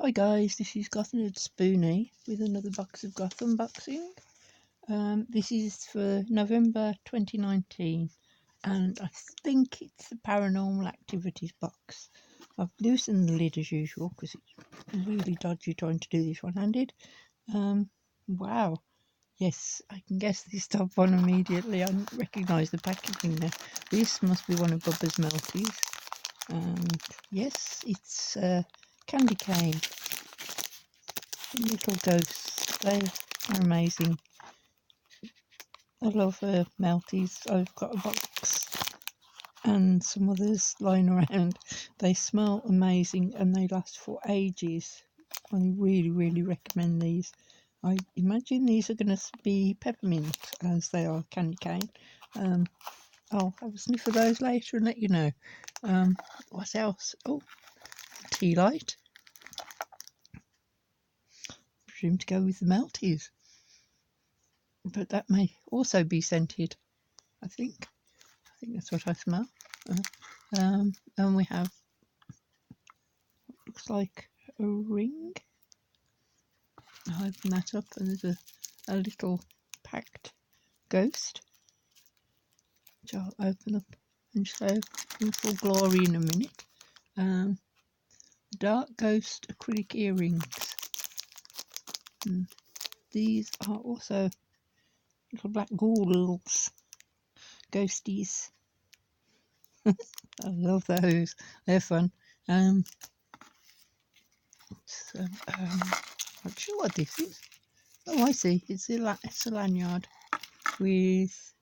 Hi guys, this is Goth and Spoony with another Box of Goth unboxing. This is for November 2019 and I think it's the Paranormal Activities box. I've loosened the lid as usual because it's really dodgy trying to do this one-handed. Wow, yes, I can guess this top one immediately. I recognise the packaging there. This must be one of Bubba's Melties. Yes, it's candy cane. Little ghosts, they are amazing. I love Melties. I've got a box and some others lying around. They smell amazing and they last for ages. I really recommend these. I imagine these are going to be peppermint as they are candy cane. I'll have a sniff of those later and let you know. What else? Oh, tea light. Presume to go with the Melties. But that may also be scented, I think that's what I smell. And we have what looks like a ring. I'll open that up and there's a little packed ghost, which I'll open up and show in full glory in a minute. Dark ghost acrylic earrings. These are also little black ghouls, ghosties. I love those, they're fun. Not sure what this is. Oh, I see, it's a lanyard with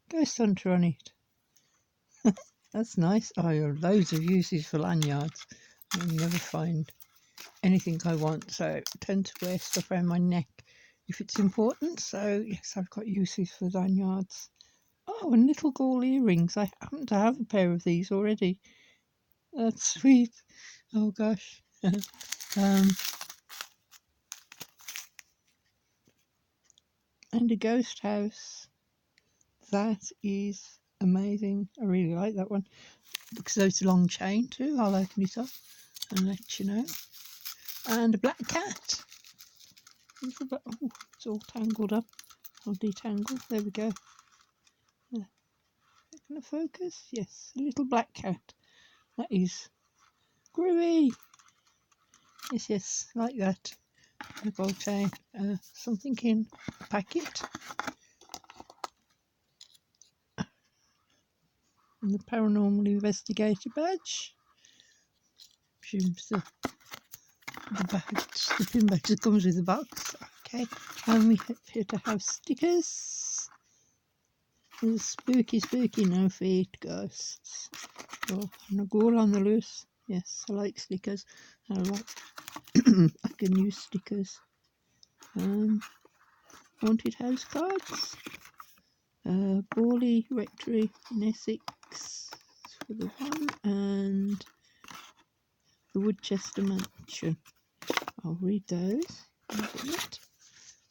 Ghost Hunter on it. That's nice. I have loads of uses for lanyards. I never find anything I want, so I tend to wear stuff around my neck if it's important. So yes, I've got uses for lanyards. Oh, and little ghoul earrings. I happen to have a pair of these already. That's sweet. Oh gosh. And a ghost house. That is amazing. I really like that one. Looks as though it's a long chain too. I'll open it up and let you know. And a black cat. Oh, it's all tangled up. I'll detangle. There we go. Can I focus? Yes, a little black cat. That is groovy. Yes, like that. A gold chain. Something in a packet. And the Paranormal Investigator badge. Presumes the pin badge that comes with the box. Okay, and we appear to have stickers. There's spooky no feet ghosts. Oh, and a ghoul on the loose. Yes, I like stickers. I like I can use stickers. Haunted house cards. Borley Rectory in Essex for the one, and the Woodchester Mansion. I'll read those in a minute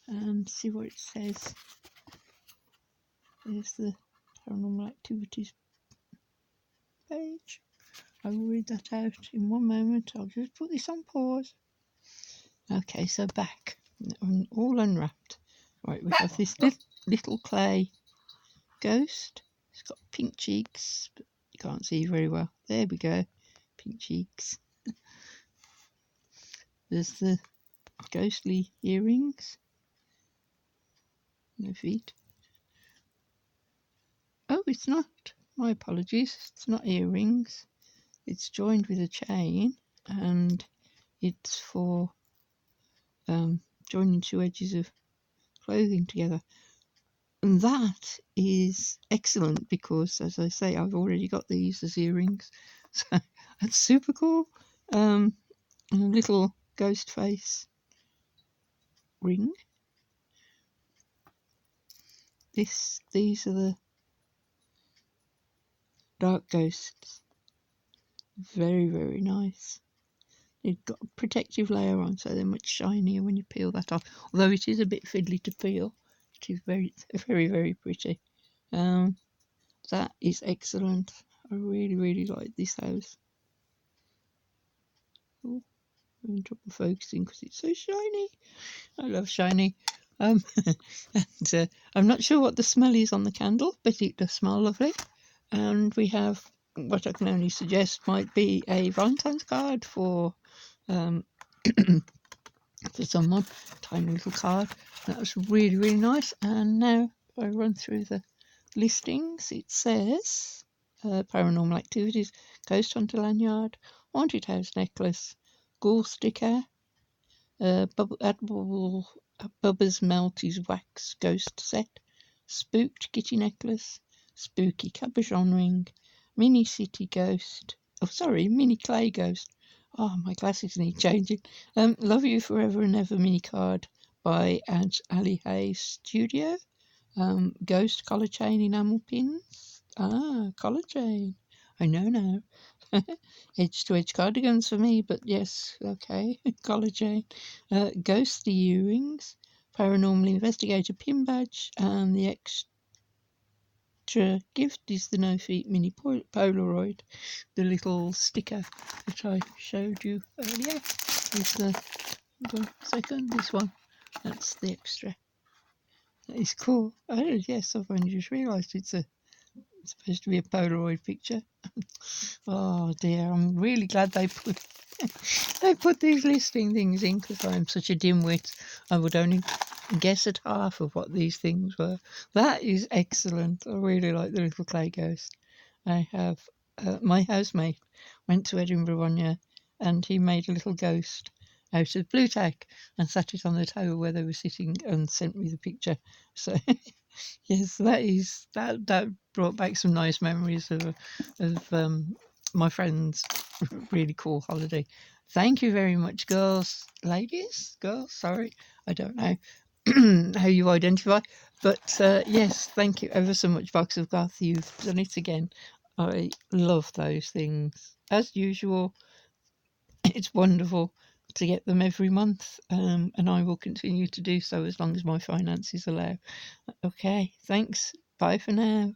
and see what it says. There's the Paranormal Activities page. I will read that out in one moment. I'll just put this on pause. Okay, so back, all unwrapped. Right, we have this little clay ghost. It's got pink cheeks, but you can't see very well. There we go, pink cheeks. There's the ghostly earrings. No feet. Oh, it's not. My apologies. It's not earrings. It's joined with a chain, and it's for joining two edges of clothing together. And that is excellent because, as I say, I've already got these as earrings. So that's super cool. And a little ghost face ring. These are the dark ghosts. Very nice. They've got a protective layer on, so they're much shinier when you peel that off. Although it is a bit fiddly to peel, it is very pretty. That is excellent. I really like this house. Oh, I'm in trouble focusing because it's so shiny. I love shiny. And I'm not sure what the smell is on the candle, but it does smell lovely. And we have what I can only suggest might be a Valentine's card for for someone. Tiny little card. That was really, really nice. And now if I run through the listings, it says paranormal activities, ghost hunter lanyard, haunted house necklace, ghoul sticker, Bubba's Melty's wax ghost set, spooked kitty necklace, spooky cabochon ring, mini city ghost. Oh, sorry, mini clay ghost. Oh, my glasses need changing. Love you forever and ever mini card by Ali Hayes Studio. Ghost collar chain enamel pins. Ah, collar chain. I know now. Edge to edge cardigans for me, but yes, okay. Collar chain. Ghosty earrings. Paranormal investigator pin badge. And the extra gift is the no feet mini Polaroid. The little sticker that I showed you earlier. Is the, hold on a second, this one. That's the extra. That is cool. Oh, yes, I've only just realised it's supposed to be a Polaroid picture. Oh dear, I'm really glad they put these listing things in because I'm such a dimwit. I would only guess at half of what these things were. That is excellent. I really like the little clay ghost. I have my housemate went to Edinburgh one year and he made a little ghost out of blue tack and sat it on the table where they were sitting and sent me the picture. So yes, that brought back some nice memories of my friend's really cool holiday. Thank you very much, girls, girls. Sorry, I don't know how you identify, but yes, thank you ever so much, Box of Goth. You've done it again. I love those things as usual. It's wonderful to get them every month, and I will continue to do so as long as my finances allow. Okay, thanks. Bye for now.